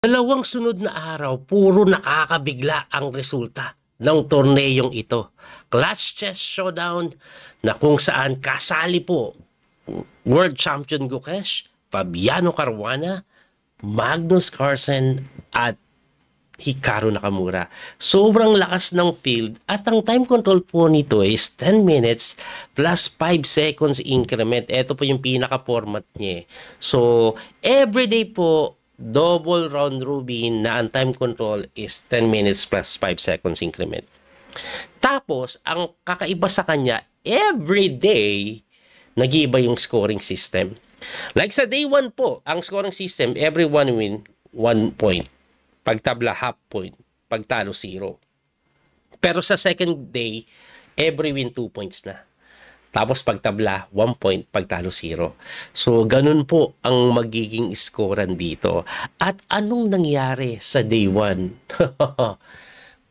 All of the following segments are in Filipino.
Dalawang sunod na araw, puro nakakabigla ang resulta ng torneyong ito. Clutch Chess Showdown na kung saan kasali po World Champion Gukesh, Fabiano Caruana, Magnus Carlsen at Hikaru Nakamura. Sobrang lakas ng field at ang time control po nito is 10 minutes plus 5 seconds increment. Ito po yung pinaka-format niya. So, everyday po, double round robin na ang time control is 10 minutes plus 5 seconds increment. Tapos, ang kakaiba sa kanya, everyday, nag-iiba yung scoring system. Like sa day 1 po, ang scoring system, every one win, 1 point. Pagtabla, half point. Pagtalo, 0. Pero sa second day, every win, 2 points na. Tapos pagtabla, 1 point, pagtalo 0. So, ganun po ang magiging scorean dito. At anong nangyari sa day 1?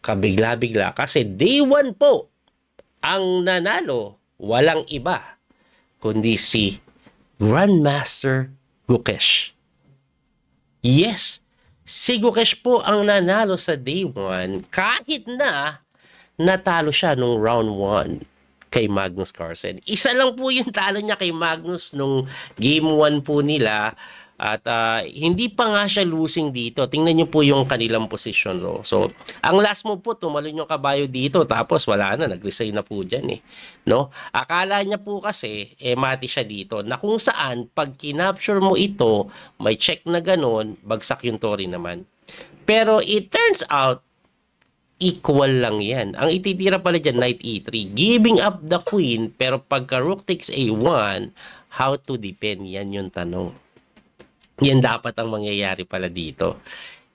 Kabigla-bigla. Kasi day 1 po, ang nanalo, walang iba, kundi si Grandmaster Gukesh. Yes, si Gukesh po ang nanalo sa day 1 kahit na natalo siya nung round 1. Kay Magnus Carlsen. Isa lang po yung talo niya kay Magnus nung game 1 po nila at hindi pa nga siya losing dito. Tingnan niyo po yung kanilang position. So, ang last move po, tumalon yung kabayo dito tapos wala na, nag-resign na po dyan eh. No? Akala niya po kasi, mati siya dito na kung saan pag kinapture mo ito, may check na ganun, bagsak yung tori naman. Pero it turns out, equal lang yan. Ang ititira pala dyan, knight e3, giving up the queen, pero pagka rook takes a1, how to defend? Yan yung tanong. Yan dapat ang mangyayari pala dito.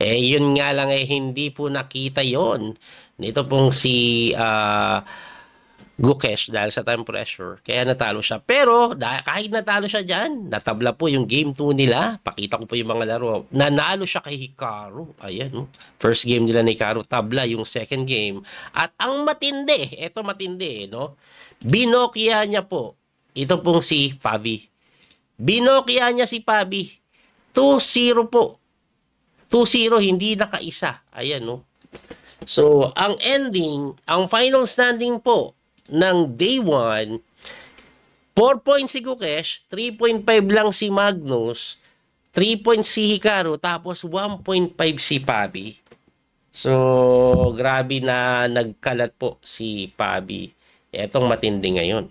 Yun nga lang hindi po nakita yon nito pong si Gukesh dahil sa time pressure. Kaya natalo siya. Pero kahit natalo siya dyan, natabla po yung game 2 nila. Pakita ko po yung mga laro. Nanalo siya kay Hikaru. Ayan, no? First game nila ni Hikaru. Tabla yung second game. At ang matindi, eto matindi, no? Binokya niya po. Ito pong si Fabi. Binokya niya si Fabi. 2-0 po. 2-0, hindi nakaisa. Ayan, no? So, ang ending, ang final standing po, ng day 1, 4 points si Gukesh, 3.5 lang si Magnus, 3 points si Hikaru, tapos 1.5 si Fabi. So, grabe na nagkalat po si Fabi. Etong matindi ngayon.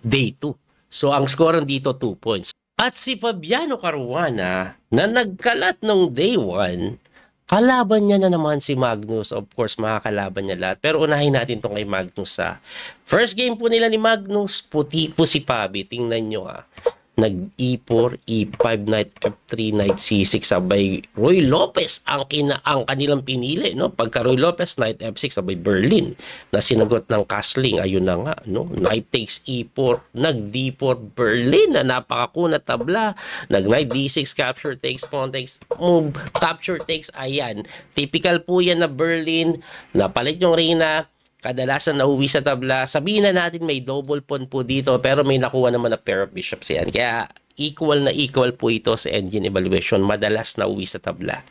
Day 2. So, ang score dito 2 points. At si Fabiano Caruana na nagkalat nung day 1, kalaban niya na naman si Magnus. Of course, makakalaban niya lahat. Pero unahin natin itong kay Magnus. First game po nila ni Magnus, puti po si Fabi. Tingnan nyo Nag-E4, E5, Knight F3, Knight C6. Sabay Roy Lopez ang kanilang pinili. No? Pagka Roy Lopez, Knight F6, sabay Berlin. Na sinagot ng castling. Ayun na nga. No? Knight takes E4, nag-D4 Berlin na napakakuna tabla. Nag-Knight D6, capture takes, pawn takes, move, capture takes. Ayan. Typical po yan na Berlin. Napalit yung Reyna. Kadalasan nauwi sa tabla. Sabihin na natin may double pawn po dito pero may nakuha naman na pair of bishops yan. Kaya equal na equal po ito sa engine evaluation. Madalas nauwi sa tabla.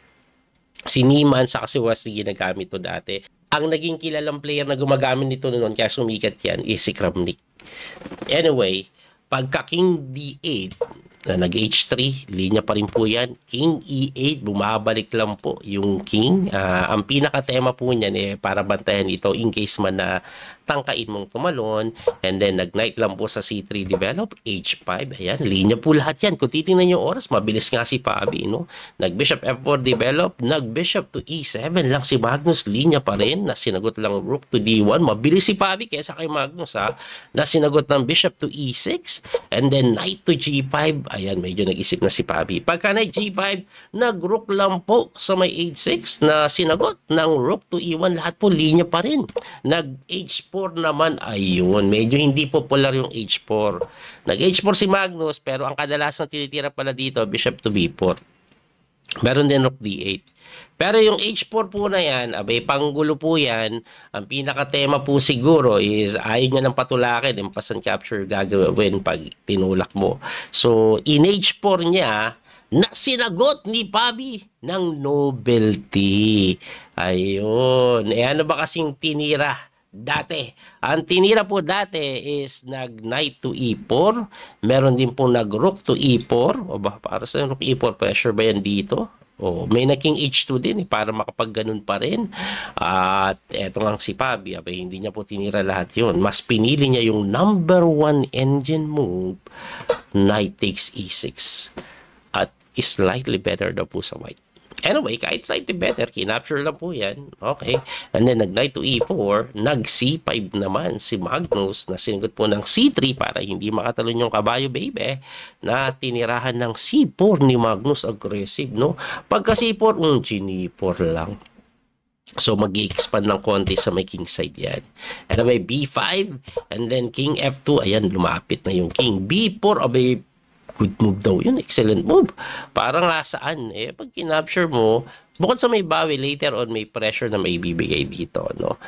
Si Niemann sa kasi Wesley ginagamit to dati. Ang naging kilalang player na gumagamit nito noon kaya sumikat yan is si Kramnik. Anyway, pagka King D8 na nag-H3, linya pa rin po yan. King E8, bumabalik lang po yung King. Ang pinaka-tema po niyan para bantayan ito in case man na tangkain mong tumalon. And then, nag-knight lang po sa C3 develop, H5. Ayan, linya po lahat yan. Kung titingnan yung oras, mabilis nga si Fabi, no? Nag-bishop F4 develop, nag-bishop to E7 lang si Magnus, linya pa rin. Na sinagot lang rook to D1. Mabilis si Fabi kaysa kay Magnus, na sinagot ng bishop to E6. And then, knight to G5. Ayan, medyo nag-isip na si Fabi. Pagka knight G5, nag-rook lang po sa may H6 na sinagot ng rook to E1. Lahat po linya pa rin. Nag-H4 naman, ayun. Medyo hindi popular yung H4. Nag-H4 si Magnus, pero ang kadalasan tinitira pala dito, bishop to B4. Meron din rook D8. Pero yung H4 po na yan, abay, panggulo po yan. Ang pinaka-tema po siguro is ayaw niya ng patulakin. Impass and capture gagawin pag tinulak mo. So, in H4 niya, na sinagot ni Bobby ng novelty. Ayun. Ano ba kasing tinira dati? Ang tinira po dati is nag-knight to e4. Meron din po nag-rook to e4. O ba, para sa rook e4, pressure ba yan dito? Oh, may naging H2 din para makapagganon pa rin. At eto nga si Pabi, hindi niya po tinira lahat yun. Mas pinili niya yung number 1 engine move, knight takes E6. At is slightly better daw po sa white. Anyway, kahit slightly better, kinapture lang po yan. Okay. And then, nag-knight to e4, nag-c5 naman si Magnus na sinagot po ng c3 para hindi makatalon yung kabayo, baby. Na tinirahan ng c4 ni Magnus. Aggressive, no? Pagka c4, g4 lang. So, mag-i-expand ng konti sa may king side yan. Anyway, b5, and then king f2. Ayan, lumapit na yung king. b4, abay, good move daw yun. Excellent move. Parang saan, pag kinapture mo, bukod sa may bawi, later on may pressure na may bibigay dito, no?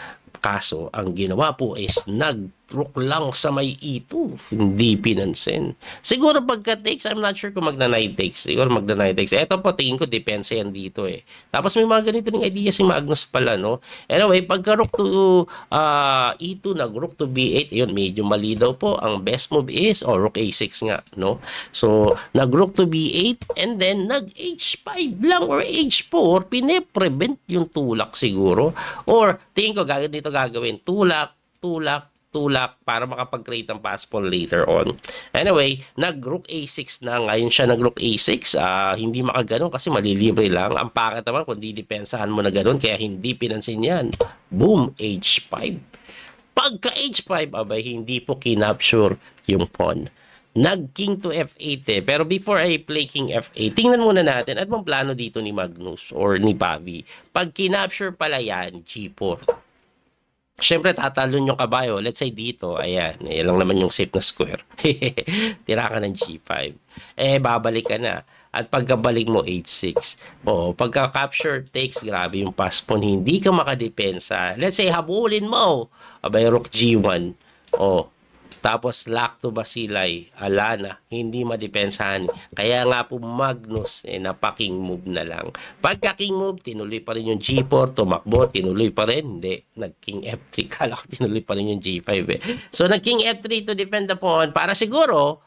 Kaso, ang ginawa po is nag-rook lang sa may e2. Hindi pinansin. Siguro pagka takes, I'm not sure kung magna-knight takes. Siguro magna-knight takes. Eto po, tingin ko, depensa yan dito Tapos may mga ganito ring idea si Magnus pala, no? Anyway, pagka rook to e2, nag-rook to b8, yun, medyo mali daw po. Ang best move is, rook a6 nga, no? So, nag-rook to b8, and then nag-h5 lang or h4, pine-prevent yung tulak siguro. Or, tingin ko, gagawin tulak para makapag-create ng pass pawn later on. Anyway, nag-rook a6 na. Ngayon siya nag-rook a6. Hindi makaganon kasi malilibre lang. Ang pangit naman kung didepensahan mo na ganon, kaya hindi pinansin yan. Boom, h5. Pagka h5, hindi po kinapture yung pawn. Nag-king to f8 Pero before I play king f8, tingnan muna natin at bang plano dito ni Magnus or ni Bobby. Pag kinapture pala yan, g4. Siyempre, tatalon yung kabayo. Let's say dito, ayan, lang naman yung safe na square. Tira ka ng g5. Babalik ka na. At pagkabalik mo, h6. Pagka-capture takes, grabe yung pass pawn. Hindi ka makadepensa. Let's say, habulin mo. Rook g1. Tapos lock to Basilay, Alana, hindi madepensahan. Kaya nga po Magnus, napaking move na lang. Pagka king move, tinuloy pa rin yung G4, tumakbo, tinuloy pa rin. Hindi, nag-king F3, kala ko tinuloy pa rin yung G5 So nag-king F3 to defend the pawn para siguro,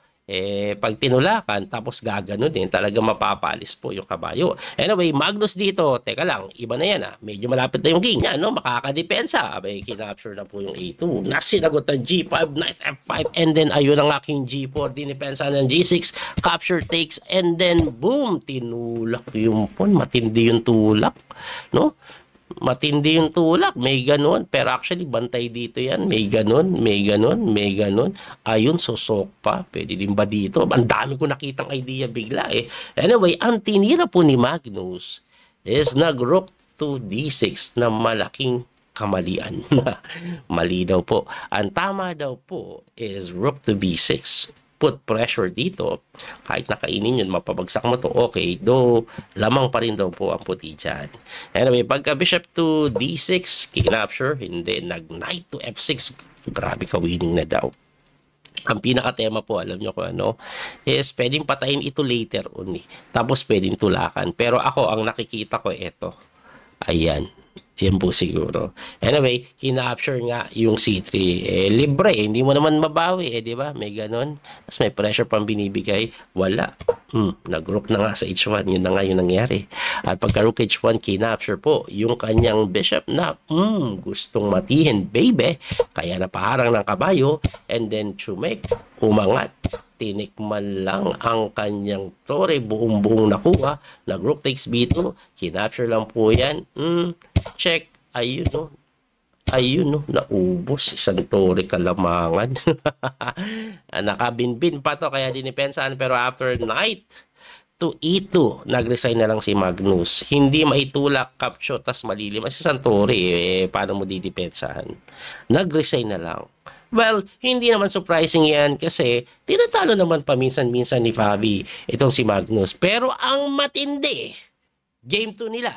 pag tinulakan, tapos gagano din, talaga mapapalis po yung kabayo. Anyway, Magnus dito, teka lang, iba na yan medyo malapit na yung king yan, no? Makakadepensa. Kinapture na po yung A2. Nasinagot ng G5, knight F5, and then ayun ang aking G4, dinipensa ng G6, capture takes, and then boom, tinulak yung pawn. Matindi yung tulak, no? Matindi yung tulak, may ganun. Pero actually, bantay dito yan. May ganun, may ganun, may ganun. Ayun, susok pa. Pwede din ba dito? Ang dami ko nakitang idea bigla Anyway, ang tinira po ni Magnus is nag-rook to d6 na malaking kamalian. Mali daw po. Ang tama daw po is rook to b6. Put pressure dito. Kahit nakainin yun, mapabagsak mo to. Okay, though, lamang pa rin daw po ang puti dyan. Anyway, pagka bishop to d6, kinapture, hindi, nag-knight to f6. Grabe ka, winning na daw. Ang pinaka-tema po, alam nyo kung ano, is pwedeng patayin ito later on Tapos pwedeng tulakan. Pero ako, ang nakikita ko, ito. Ayan. Yan po siguro. Anyway, kinapture nga yung C3. Libre. Hindi mo naman mabawi. Di ba? May ganon. Tapos may pressure pang binibigay. Wala. Nag-rook na nga sa H1. Yun na nga yung nangyari. At pagka rook H1, kinapture po yung kanyang bishop na gustong matihin, baby. Kaya napaharang ng kabayo. And then, chumek. Umangat. Tinikman lang ang kanyang tore. Buong-buong nakuha. Nag-rook takes B2. Kinapture lang po yan. Check. Ayun, no? Ayun, no? Naubos. Isang tore kalamangan. Nakabinbin pa to. Kaya dinipensahan. Pero after knight to E2, nag-resign na lang si Magnus. Hindi maitulak, capture, tas malilim. As isang tore, paano mo didipensahan? Nag-resign na lang. Well, hindi naman surprising yan kasi tinatalo naman paminsan-minsan ni Fabi itong si Magnus. Pero ang matindi, game 2 nila,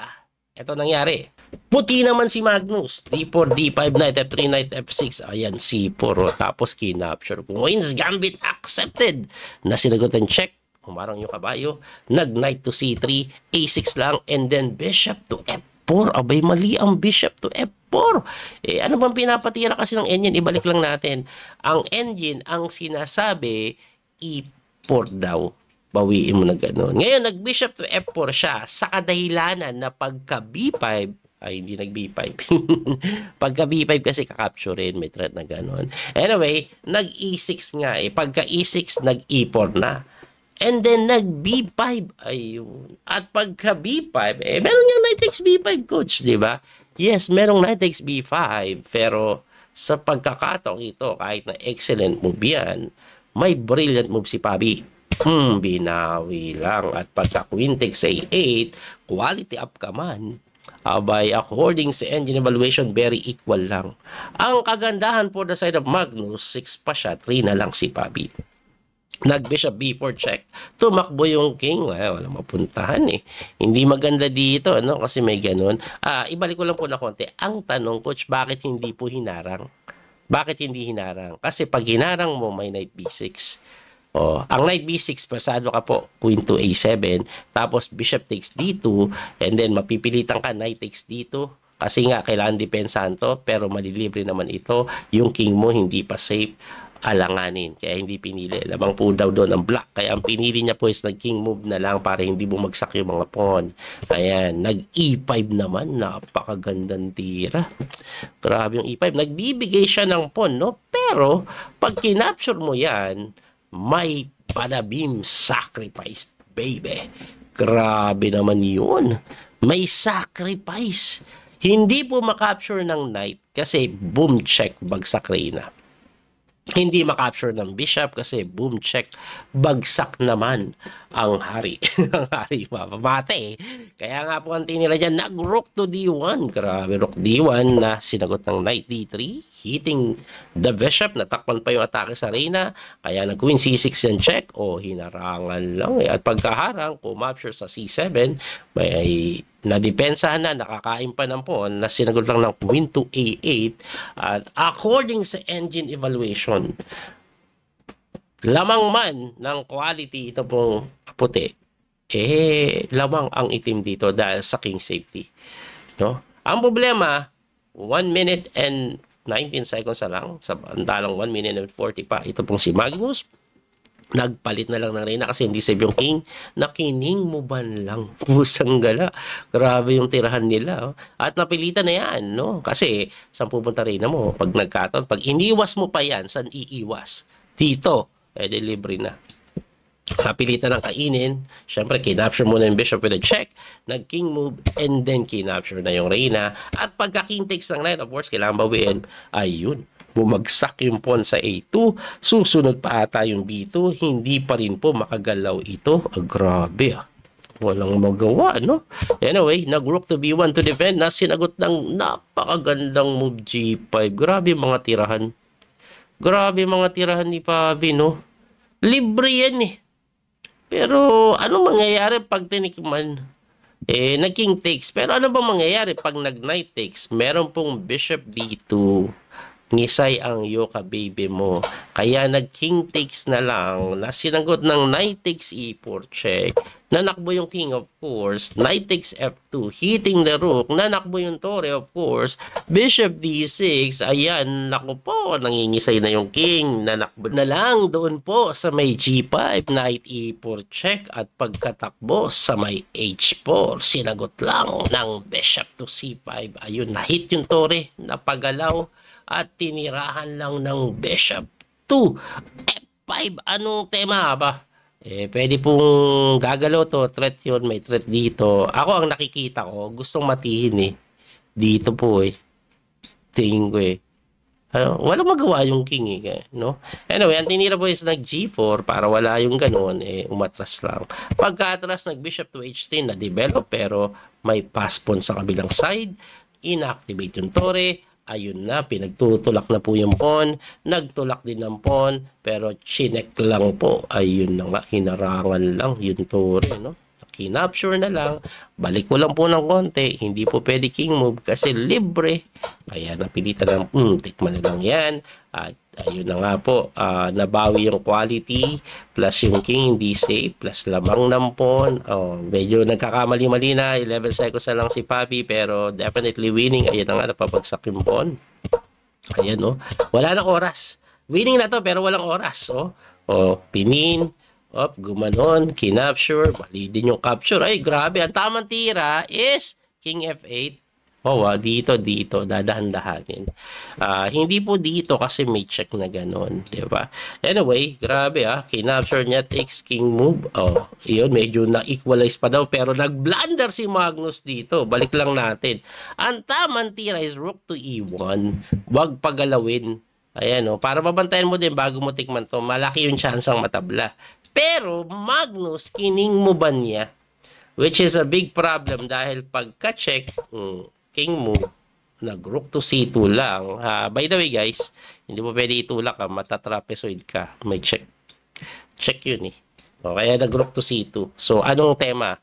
ito nangyari. Puti naman si Magnus. D4, D5, knight F3, knight F6. Ayan, C4. Tapos kinapture. Queen's Gambit accepted. Na sinagot ang check. humarang yung kabayo, nag-knight to c3, a6 lang, and then bishop to f4. Abay, mali ang bishop to f4. Ano bang pinapatira kasi ng engine? Ibalik lang natin. Ang engine, ang sinasabi, e4 daw. Bawiin mo na gano'n. Ngayon, nag-bishop to f4 siya sa kadahilanan na pagka b5, ay, hindi nag-b5. Pagka b5 kasi kakapturein, may threat na gano'n. Anyway, nag-e6 nga eh. Pagka e6, nag-e4 na. And then, nag-b5. Ayun. At pagka b5, meron yung knight takes b5, coach, di ba? Yes, merong knight takes b5. Pero, sa pagkakataong ito, kahit na excellent move yan, may brilliant move si Pabi. Binawi lang. At pagka queen takes a8, quality up ka man. Abay, according sa engine evaluation, very equal lang. Ang kagandahan for the side of Magnus, 6 pa siya, 3 na lang si Pabi. Nag-bishop b4 check. Tumakbo yung king. Walang mapuntahan eh. Hindi maganda dito, ano? Kasi may ganun. Ibalik ko lang po na konti. Ang tanong, coach, bakit hindi po hinarang? Bakit hindi hinarang? Kasi pag hinarang mo, may knight b6. Ang knight b6, pasado ka po, queen to a7, tapos bishop takes d2, and then mapipilitan ka, knight takes d2, kasi nga, kailangan depensahan to, pero malilibre naman ito, yung king mo hindi pa safe, alanganin, kaya hindi pinili. Lamang po daw doon ang black, kaya ang pinili niya po is nag-king move na lang para hindi bumagsak yung mga pawn. Ayan, nag-e5 naman, napakagandang tira. Grabe yung e5, nagbibigay siya ng pawn, no? Pero, pag kinapture mo yan, may panabim sacrifice, baby. Grabe naman yun. May sacrifice. Hindi po makapture ng knight kasi boom check, bagsak reyna. Hindi makapture ng bishop kasi boom check, bagsak naman ang hari. Ang hari mapamate eh. Kaya nga po ang tinira dyan, nag-rook to d1. Grabe, rook d1 na sinagot ng knight d3, hitting the bishop, natakpan pa yung atake sa reyna, kaya nag-queen c6 yan check, hinarangan lang eh. At pagkaharang, kumapture sa c7, may nadepensahan na, nakakain pa ng pawn, na sinagot lang ng queen to a8. At according sa engine evaluation, lamang man ng quality ito pong puti, lamang ang itim dito dahil sa king safety. No? Ang problema, 1 minute and 19 seconds na lang, sa antalang 1 minute and 40 pa, ito pong si Magnus, nagpalit na lang ng reyna kasi hindi save yung king. Nakining mo ba lang? Pusang gala. Grabe yung tirahan nila. At napilitan na yan, no? Kasi, saan pupunta reyna mo? Pag nagkataon, pag iniwas mo pa yan, saan iiwas? Dito. Libre na. Napilitan ng kainin. Siyempre, kinapture mo na yung bishop with a check. Nag-king move, and then kinapture na yung reyna. At pagka king takes ng knight, of course, kailangan bawiin. Ayun. Bumagsak yung pawn sa A2, susunod pa ata yung B2, hindi pa rin po makagalaw ito. Grabe walang magawa, no? Anyway, nag-rook to B1 to defend, na sinagot ng napakagandang move G5. Grabe mga tirahan. Grabe mga tirahan ni Pabi, no? Libre yan eh. Pero ano mangyayari pag tinikman? Nag-king takes. Pero ano ba mangyayari pag nag-knight takes? Meron pong bishop B2. Ngisay ang yoka baby mo. Kaya nag-king takes na lang, na sinagot ng knight takes e4 check. Nanakbo yung king, of course. Knight takes f2, hitting the rook. Nanakbo yung tore, of course. Bishop d6. Ayan, naku po, nangingisay na yung king. Nanakbo na lang doon po sa may g5. Knight e4 check. At pagkatakbo sa may h4, sinagot lang ng bishop to c5. Ayun, nahit yung tore, napagalaw. At tinirahan lang ng bishop to f5. Anong tema ba? Pwede pong gagalaw to. Threat yun. May threat dito. Ako ang nakikita ko, gustong matihin eh. Dito po eh. Tingin ko eh. Walang magawa yung king eh. No? Anyway, ang tinira po is nag g4 para wala yung ganun. Umatras lang. Pagka-atras, nag bishop to h10 na develop pero may pass pawn sa kabilang side. Inactivate yung tore. Ayun na, pinagtutulak na po yung pawn. Nagtulak din ng pawn, pero chinek lang po. Ayun na nga, hinarangan lang yung tore, no? kinapture na lang, balik ko lang po ng konti, hindi po pwede king move kasi libre, kaya napilitan ng tikman na lang yan, at ayun na nga po, nabawi yung quality, plus yung king hindi safe, plus lamang ng pawn, medyo nagkakamali-mali na, 11 seconds na lang si Fabi, pero definitely winning, ayun na nga, napapagsak yung pawn, ayan wala nang oras, winning na to pero walang oras, pinin, gumanon, kinapture, mali din yung capture. Ay, grabe. Ang tamang tira is King F8. Dito, dadahan-dahanin. Hindi po dito kasi may check na ganon, di ba? Anyway, grabe kinapture niya, takes king move. Yun, medyo na-equalize pa daw, pero nag-blunder si Magnus dito. Balik lang natin. Ang tamang tira is rook to E1. Huwag pagalawin. Ayan, para mabantayan mo din bago mo tikman to, malaki yung chance ang matabla. Pero Magnus, kining mo ba niya? Which is a big problem dahil pagka-check, king move, nag-rook to C2 lang. By the way guys, hindi mo pwede itulak matatrapezoid ka. May check. Check yun kaya nag-rook to C2. So, anong tema?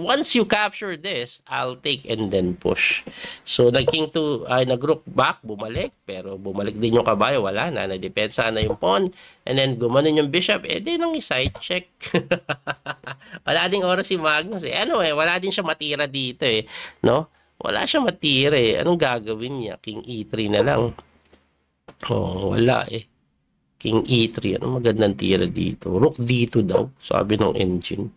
Once you capture this, I'll take and then push. So, nag-king to, nag-rook back, bumalik. Pero bumalik din yung kabayo, wala na. Nadepensa na yung pawn. And then, gumanon yung bishop. Di nang side check. Wala ding oras si Magnus wala din siya matira dito no? Wala siya matira Anong gagawin niya? King E3 na lang. Wala King E3. Anong magandang tira dito? Rook dito daw, sabi ng engine.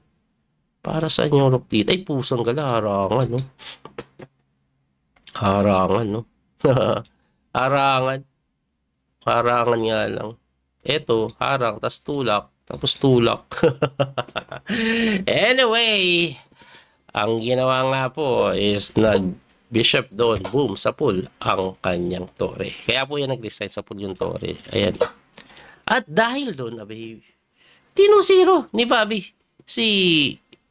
Para sa yung rook dito? Ay, pusang gala. Harangan, Harangan, Harangan. Harangan nga lang. Eto, harang, tas tulak. Tapos tulak. Anyway, ang ginawa nga po is nag-bishop doon. Boom, sa pool ang kanyang tore. Kaya po yan nag-resign sa pool yung tore. Ayan. At dahil doon, tinusiro ni Fabi si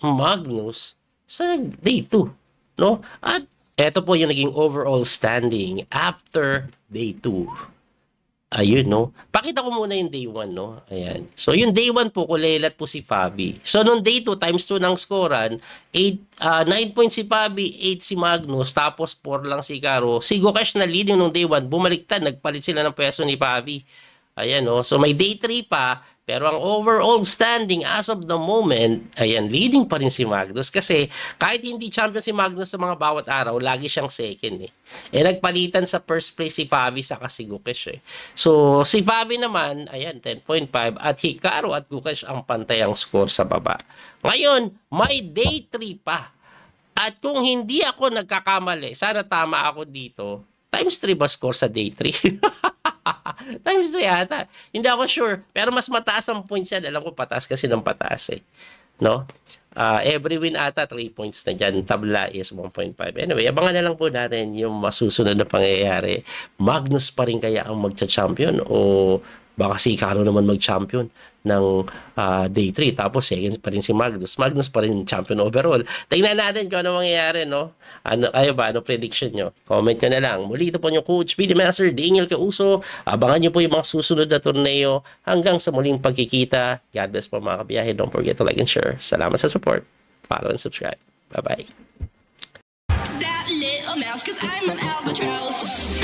Magnus sa day 2, no? At eto po yung naging overall standing after day 2. Ayun, no? Pakita ko muna yung day 1, no? Ayan. So, yung day 1 po, kulelat po si Fabi. So, nung day 2, times 2 ng scorean, 9 points si Fabi, 8 si Magnus, tapos 4 lang si Caro. Si Gukesh na leading nung day 1, bumaliktad, nagpalit sila ng pwesto ni Fabi. Ayan, no? So, may day 3 pa, pero ang overall standing as of the moment, ayan, leading pa rin si Magnus kasi kahit hindi champion si Magnus sa mga bawat araw, lagi siyang second nagpalitan sa first place si Fabi sa si Gukesh So, si Fabi naman, ayan, 10.5 at Hikaru at Gukesh ang pantayang score sa baba. Ngayon, may day 3 pa. At kung hindi ako nagkakamali, sana tama ako dito, times 3 ba score sa day 3? Times 3 ata. Hindi ako sure. Pero mas mataas ang points yan. Alam ko pataas kasi ng pataas no? Every win ata 3 points na dyan. Tabla is 1.5. Anyway, abangan na lang po natin yung masusunod na pangyayari. Magnus pa rin kaya ang magcha-champion o baka si Caro naman mag-champion ng day 3. Tapos second pa rin si Magnus. Magnus pa rin champion overall. Tingnan natin kung ano mangyayari, no? Ano prediction nyo? Comment nyo na lang. Muli ito po yung Coach Speedy Master Daniel Causo. Abangan nyo po yung mga susunod na torneo. Hanggang sa muling pagkikita. God bless po mga kabiyahe. Don't forget to like and share. Salamat sa support. Follow and subscribe. Bye-bye. That little mouse, 'cause I'm an albatross.